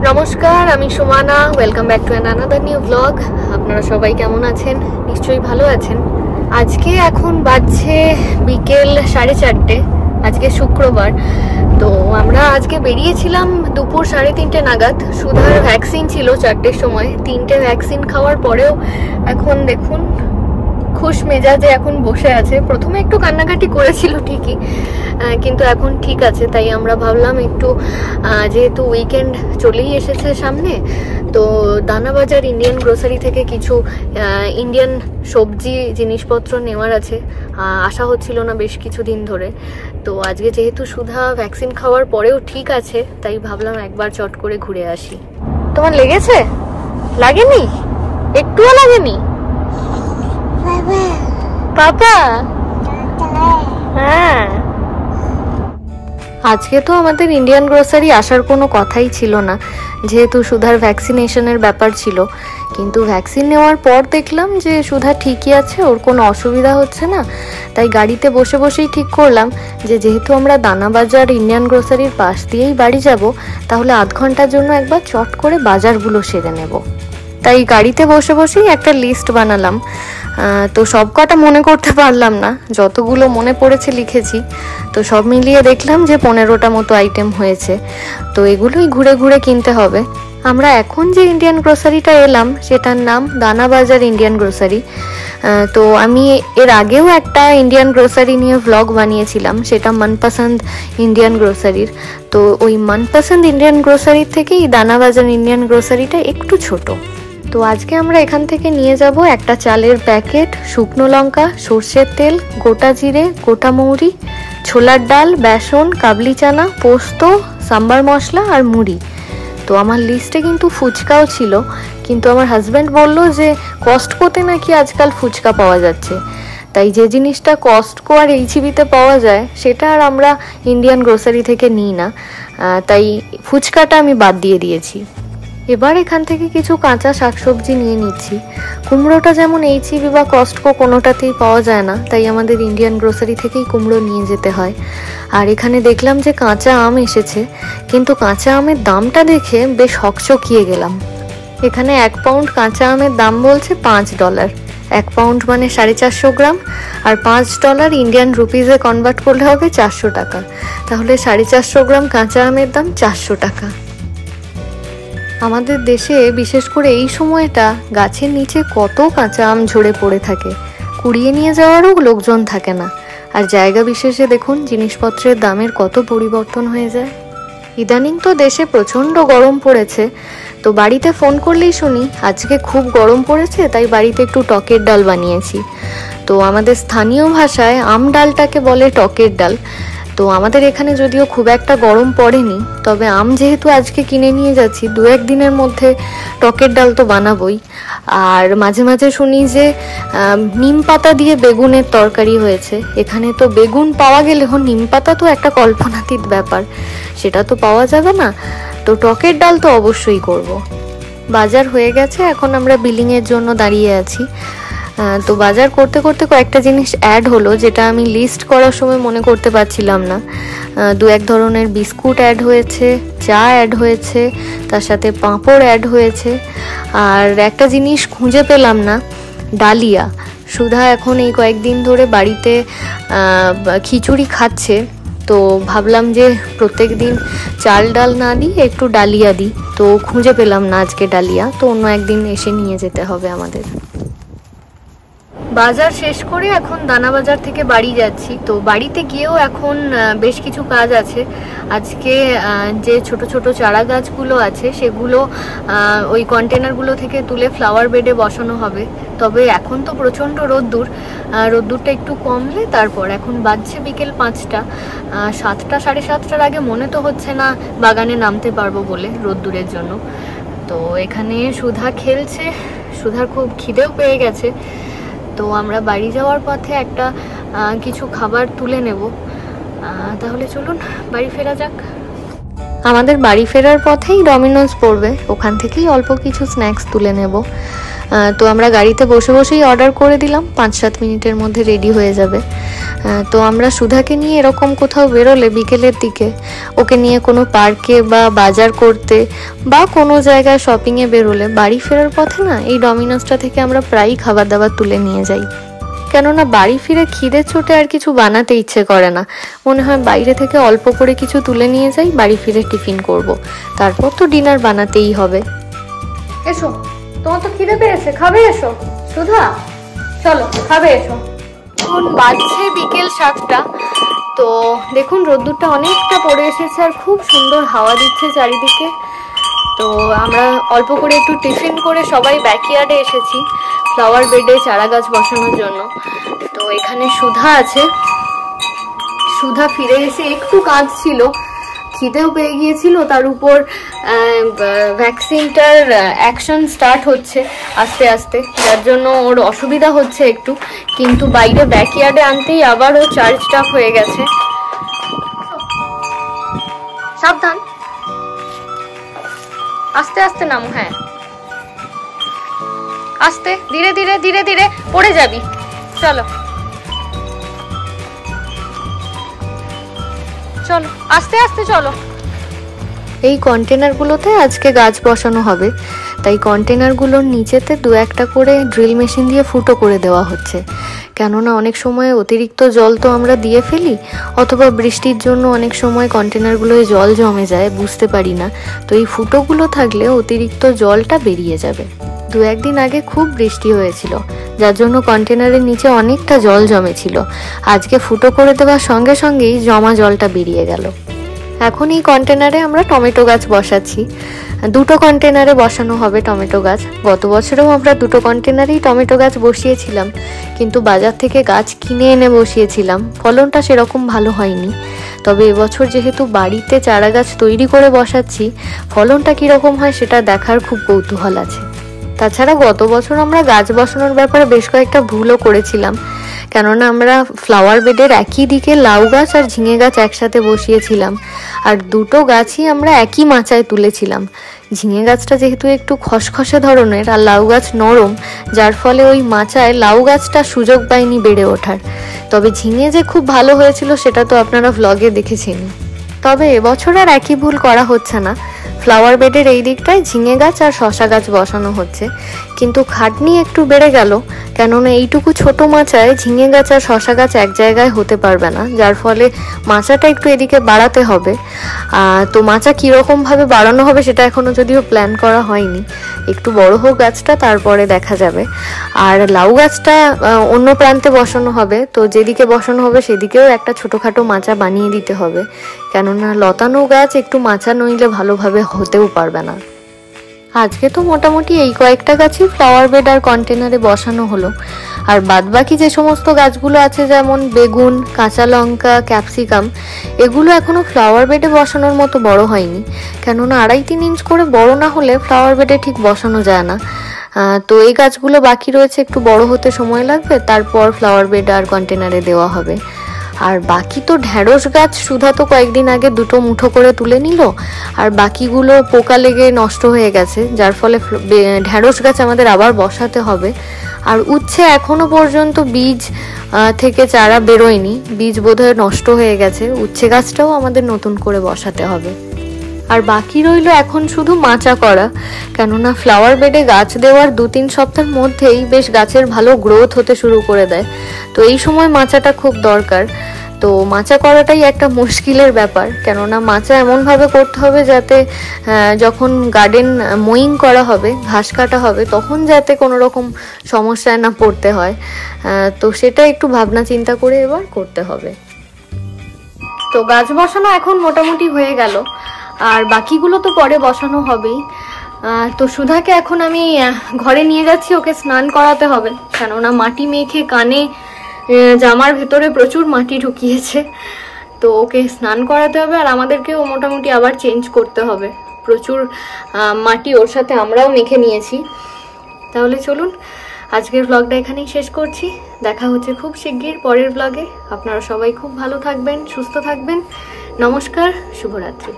নমস্কার, আমি Sumana. Welcome back to another new blog. আপনারা সবাই কেমন আছেন? নিশ্চয়ই ভালো আছেন। আজকে এখন বাজছে বিকেল 4:30। আজকে শুক্রবার। তো আমরা আজকে বেরিয়েছিলাম দুপুর 3:30 নাগাদ। সুধার ভ্যাকসিন ছিল 4টের সময়। 3টে ভ্যাকসিন খাওয়ার পরেও এখন দেখুন খুশ মেজাজে এখন বসে আছে। প্রথমে একটু কান্নাকাটি করেছিল ঠিকই, কিন্তু এখন ঠিক আছে। তাই আমরা ভাবলাম একটু, যেহেতু উইকেন্ড চলেই এসেছে সামনে, তো দানাবাজার ইন্ডিয়ান গ্রোসারি থেকে কিছু ইন্ডিয়ান সবজি জিনিসপত্র নেওয়ার আছে। আশা হচ্ছিল না বেশ কিছুদিন ধরে। তো আজকে যেহেতু সুধা ভ্যাকসিন খাওয়ার পরেও ঠিক আছে, তাই ভাবলাম একবার চট করে ঘুরে আসি। তোমার লেগেছে? লাগেনি? একটুও লাগেনি? পাপা, হ্যাঁ। আজকে তো আমাদের ইন্ডিয়ান গ্রোসারি আসার কোনো কথাই ছিল না, যেহেতু সুধার ভ্যাকসিনেশনের ব্যাপার ছিল। কিন্তু ভ্যাকসিন নেওয়ার পর দেখলাম যে সুধা ঠিকই আছে, ওর কোনো অসুবিধা হচ্ছে না। তাই গাড়িতে বসে বসেই ঠিক করলাম যে যেহেতু আমরা দানাবাজার ইন্ডিয়ান গ্রোসারির পাশ দিয়েই বাড়ি যাব, তাহলে আধ ঘন্টার জন্য একবার চট করে বাজারগুলো সেরে নেব। তাই গাড়িতে বসে বসেই একটা লিস্ট বানালাম। তো সব কটা মনে করতে পারলাম না, যতগুলো মনে পড়েছে লিখেছি। তো সব মিলিয়ে দেখলাম যে 15টা মতো আইটেম হয়েছে। তো এগুলোই ঘুরে ঘুরে কিনতে হবে। আমরা এখন যে ইন্ডিয়ান গ্রোসারিটা এলাম সেটার নাম দানাবাজার ইন্ডিয়ান গ্রোসারি। তো আমি এর আগেও একটা ইন্ডিয়ান গ্রোসারি নিয়ে ভ্লগ বানিয়েছিলাম, সেটা মনপসন্দ ইন্ডিয়ান গ্রোসারির। তো ওই মনপসন্দ ইন্ডিয়ান গ্রোসারির থেকেই দানাবাজার ইন্ডিয়ান গ্রোসারিটা একটু ছোট। তো আজকে আমরা এখান থেকে নিয়ে যাব একটা চালের প্যাকেট, শুকনো লঙ্কা, সর্ষের তেল, গোটা জিরে, গোটা মৌরি, ছোলার ডাল, বেসন, কাবলি চানা, পোস্ত, সাম্বার মশলা আর মুড়ি। তো আমার লিস্টে কিন্তু ফুচকাও ছিল, কিন্তু আমার হাজব্যান্ড বলল যে কস্টকোতে নাকি আজকাল ফুচকা পাওয়া যাচ্ছে। তাই যে জিনিসটা কস্টকো আর এইচবিতে পাওয়া যায় সেটা আর আমরা ইন্ডিয়ান গ্রোসারি থেকে নিই না। তাই ফুচকাটা আমি বাদ দিয়ে দিয়েছি। এবার এখান থেকে কিছু কাঁচা শাকসবজি নিয়ে নিচ্ছি। কুমড়োটা যেমন এইচবি বা কস্টকো কোনোটাতেই পাওয়া যায় না, তাই আমাদের ইন্ডিয়ান গ্রোসারি থেকেই কুমড়ো নিয়ে যেতে হয়। আর এখানে দেখলাম যে কাঁচা আম এসেছে, কিন্তু কাঁচা আমের দামটা দেখে বেশ হকচকিয়ে গেলাম। এখানে 1 পাউন্ড কাঁচা আমের দাম বলছে $5। 1 পাউন্ড মানে 450 গ্রাম, আর $5 ইন্ডিয়ান রুপিজে কনভার্ট করলে হবে 400 টাকা। তাহলে 450 গ্রাম কাঁচা আমের দাম 400 টাকা। আমাদের দেশে বিশেষ করে এই সময়টা গাছের নিচে কত কাঁচা আম ঝরে পড়ে থাকে, কুড়িয়ে নিয়ে যাওয়ারও লোকজন থাকে না। আর জায়গা বিশেষে দেখুন জিনিসপত্রের দামের কত পরিবর্তন হয়ে যায়। ইদানিং তো দেশে প্রচণ্ড গরম পড়েছে। তো বাড়িতে ফোন করলেই শুনি আজকে খুব গরম পড়েছে, তাই বাড়িতে একটু টকের ডাল বানিয়েছি। তো আমাদের স্থানীয় ভাষায় আম ডালটাকে বলে টকের ডাল। তো আমাদের এখানে যদিও খুব একটা গরম পড়েনি, তবে আম যেহেতু আজকে কিনে নিয়ে যাচ্ছি, 2-1 দিনের মধ্যে টকের ডাল তো বানাবোই। আর মাঝে মাঝে শুনি যে নিম পাতা দিয়ে বেগুনের তরকারি হয়েছে। এখানে তো বেগুন পাওয়া গেলেও নিম পাতা তো একটা কল্পনাতীত ব্যাপার, সেটা তো পাওয়া যাবে না। তো টকের ডাল তো অবশ্যই করব। বাজার হয়ে গেছে, এখন আমরা বিলিংয়ের জন্য দাঁড়িয়ে আছি। তো বাজার করতে করতে কয়েকটা জিনিস অ্যাড হলো, যেটা আমি লিস্ট করার সময় মনে করতে পারছিলাম না। 2-1 ধরনের বিস্কুট অ্যাড হয়েছে, চা অ্যাড হয়েছে, তার সাথে পাঁপড় অ্যাড হয়েছে। আর একটা জিনিস খুঁজে পেলাম না, ডালিয়া। সুধা এখন এই কয়েকদিন ধরে বাড়িতে খিচুড়ি খাচ্ছে। তো ভাবলাম যে প্রত্যেক দিন চাল ডাল না দিই, একটু ডালিয়া দিই। তো খুঁজে পেলাম না আজকে ডালিয়া, তো অন্য একদিন এসে নিয়ে যেতে হবে আমাদের। বাজার শেষ করে এখন দানাবাজার থেকে বাড়ি যাচ্ছি। তো বাড়িতে গিয়েও এখন বেশ কিছু কাজ আছে। আজকে যে ছোট ছোট চারা গাছগুলো আছে সেগুলো ওই কন্টেনারগুলো থেকে তুলে ফ্লাওয়ার বেডে বসানো হবে। তবে এখন তো প্রচণ্ড রোদ্দুরটা একটু কমলে তারপর। এখন বাজছে বিকেল 5টা। 7টা 7:30টার আগে মনে তো হচ্ছে না বাগানে নামতে পারবো বলে, রোদ্দুরের জন্য। তো এখানে সুধা খেলছে, সুধার খুব খিদেও পেয়ে গেছে। তো আমরা বাড়ি যাওয়ার পথে একটা কিছু খাবার তুলে নেব। তাহলে চলুন বাড়ি ফেরা যাক। আমাদের বাড়ি ফেরার পথেই ডমিনোজ পড়বে, ওখান থেকেই অল্প কিছু স্ন্যাক্স তুলে নেব। তো আমরা গাড়িতে বসে বসেই অর্ডার করে দিলাম, 5-7 মিনিটের মধ্যে রেডি হয়ে যাবে। তো আমরা সুধাকে নিয়ে এরকম কোথাও বেরোলে বিকেলের দিকে, ওকে নিয়ে কোনো পার্কে বা বাজার করতে বা কোনো জায়গায় শপিংয়ে বেরোলে বাড়ি ফেরার পথে না এই ডমিনোসটা থেকে আমরা প্রায়ই খাবার দাবার তুলে নিয়ে যাই। কেননা বাড়ি ফিরে খিদের চোটে আর কিছু বানাতে ইচ্ছে করে না, মনে হয় বাইরে থেকে অল্প করে কিছু তুলে নিয়ে যাই, বাড়ি ফিরে টিফিন করব, তারপর তো ডিনার বানাতেই হবে। এসো, তোমার তো খিদে পেয়েছে, খাবে? এসো সুধা, চলো খাবে, এসো। এখন বাজছে বিকেল 7টা। তো দেখুন রোদ্দুরটা অনেকটা পড়ে এসেছে আর খুব সুন্দর হাওয়া দিচ্ছে চারিদিকে। তো আমরা অল্প করে একটু টিফিন করে সবাই ব্যাকইয়ার্ডে এসেছি ফ্লাওয়ার বেডে চারা গাছ বসানোর জন্য। তো এখানে সুধা আছে, সুধা ফিরে এসে একটু কাঁদছিল, খিদেও পেয়ে গিয়েছিল, তার উপর ভ্যাকসিনটার অ্যাকশন স্টার্ট হচ্ছে আস্তে আস্তে, যার জন্য ওর অসুবিধা হচ্ছে একটু, কিন্তু বাইরে ব্যাকইয়ার্ডে আনতেই আবার ও চার্জড আপ হয়ে গেছে। সাবধান, আস্তে আস্তে নামো, হ্যাঁ আস্তে, ধীরে ধীরে ধীরে ধীরে, পড়ে যাবি, চলো চলো আস্তে আস্তে চলো। এই কন্টেনারগুলোতে আজকে গাছ বসানো হবে, তাই কন্টেনারগুলোর নিচেতে 2-1টা করে ড্রিল মেশিন দিয়ে ফুটো করে দেওয়া হচ্ছে। কেননা অনেক সময় অতিরিক্ত জল তো আমরা দিয়ে ফেলি, অথবা বৃষ্টির জন্য অনেক সময় কন্টেনারগুলোয় জল জমে যায়, বুঝতে পারি না। তো এই ফুটোগুলো থাকলে অতিরিক্ত জলটা বেরিয়ে যাবে। 2-1 দিন আগে খুব বৃষ্টি হয়েছিল, যার জন্য কন্টেনারের নিচে অনেকটা জল জমেছিল। আজকে ফুটো করে দেওয়ার সঙ্গে সঙ্গেই জমা জলটা বেরিয়ে গেল। এখন এই কন্টেনারে আমরা টমেটো গাছ বসাচ্ছি। 2টো কন্টেনারে বসানো হবে টমেটো গাছ। গত বছরেও আমরা 2টো কন্টেনারেই টমেটো গাছ বসিয়েছিলাম, কিন্তু বাজার থেকে গাছ কিনে এনে বসিয়েছিলাম, ফলনটা সেরকম ভালো হয়নি। তবে এবছর যেহেতু বাড়িতে চারা গাছ তৈরি করে বসাচ্ছি, ফলনটা কীরকম হয় সেটা দেখার খুব কৌতূহল আছে। তাছাড়া গত বছর আমরা গাছ বসানোর ব্যাপারে বেশ কয়েকটা ভুলও করেছিলাম, কেননা আমরা ফ্লাওয়ার বেডের একই দিকে লাউ গাছ আর ঝিঙে গাছ একসাথে বসিয়েছিলাম, আর 2টো গাছই আমরা একই মাচায় তুলেছিলাম। ঝিঙে গাছটা যেহেতু একটু খসখসে ধরনের আর লাউ গাছ নরম, যার ফলে ওই মাচায় লাউ গাছটা সুযোগ পায়নি বেড়ে ওঠার। তবে ঝিঙে যে খুব ভালো হয়েছিল সেটা তো আপনারা ভ্লগে দেখেছেন। তবে এবছর আর একই ভুল করা হচ্ছে না, ফ্লাওয়ার বেডের এই দিকটায় ঝিঙে গাছ আর শশা গাছ বসানো হচ্ছে, কিন্তু খাটনি একটু বেড়ে গেল, কেননা এইটুকু ছোট মাচায় ঝিঙে গাছ আর শশা গাছ এক জায়গায় হতে পারবে না, যার ফলে মাচাটা একটু এদিকে বাড়াতে হবে। তো মাচা কীরকমভাবে বাড়ানো হবে সেটা এখনও যদিও প্ল্যান করা হয়নি, একটু বড় হোক গাছটা, তারপরে দেখা যাবে। আর লাউ গাছটা অন্য প্রান্তে বসানো হবে, তো যেদিকে বসানো হবে সেদিকেও একটা ছোটোখাটো মাচা বানিয়ে দিতে হবে, কেননা লতানো গাছ একটু মাচা নইলে ভালোভাবে হতেও পারবে না। আজকে তো মোটামুটি এই কয়েকটা গাছই ফ্লাওয়ার বেড আর কন্টেনারে বসানো হলো, আর বাদবাকি যে সমস্ত গাছগুলো আছে যেমন বেগুন, কাঁচা লঙ্কা, ক্যাপসিকাম, এগুলো এখনো ফ্লাওয়ার বেডে বসানোর মতো বড় হয়নি, কেননা 2.5-3 ইঞ্চ করে বড় না হলে ফ্লাওয়ার বেডে ঠিক বসানো যায় না। তো এই গাছগুলো বাকি রয়েছে, একটু বড় হতে সময় লাগবে, তারপর ফ্লাওয়ার বেড আর কন্টেনারে দেওয়া হবে। আর বাকি তো ঢ্যাঁড়স গাছ সুধা তো কয়েকদিন আগে 2টো মুঠো করে তুলে নিল, আর বাকিগুলো পোকা লেগে নষ্ট হয়ে গেছে, যার ফলে ঢ্যাঁড়স গাছ আমাদের আবার বসাতে হবে। আর উচ্ছে এখনো পর্যন্ত বীজ থেকে চারা বেরোয়নি, বীজ বোধহয় নষ্ট হয়ে গেছে, উচ্ছে গাছটাও আমাদের নতুন করে বসাতে হবে। আর বাকি রইল এখন শুধু মাচা করা, কেননা ফ্লাওয়ার বেডে গাছ দেওয়ার 2-3 সপ্তাহের মধ্যেই বেশ গাছের ভালো গ্রোথ হতে শুরু করে দেয়, তো এই সময় মাচাটা খুব দরকার। তো মাচা করাটাই একটা মুশকিলের ব্যাপার, কেননা মাচা এমনভাবে করতে হবে যাতে যখন গার্ডেন মোয়িং করা হবে, ঘাস কাটা হবে, তখন যাতে কোনো রকম সমস্যায় না পড়তে হয়। তো সেটা একটু ভাবনা চিন্তা করে এবার করতে হবে। তো গাছ বসানো এখন মোটামুটি হয়ে গেল, আর বাকিগুলো তো পরে বসানো হবেই। তো সুধাকে এখন আমি ঘরে নিয়ে যাচ্ছি, ওকে স্নান করাতে হবে, কেননা মাটি মেখে কানে জামার ভেতরে প্রচুর মাটি ঢুকিয়েছে, তো ওকে স্নান করাতে হবে। আর আমাদেরকেও মোটামুটি আবার চেঞ্জ করতে হবে, প্রচুর মাটি ওর সাথে আমরাও মেখে নিয়েছি। তাহলে চলুন আজকের ব্লগটা এখানেই শেষ করছি, দেখা হচ্ছে খুব শিগগির পরের ব্লগে। আপনারা সবাই খুব ভালো থাকবেন, সুস্থ থাকবেন। নমস্কার, শুভরাত্রি।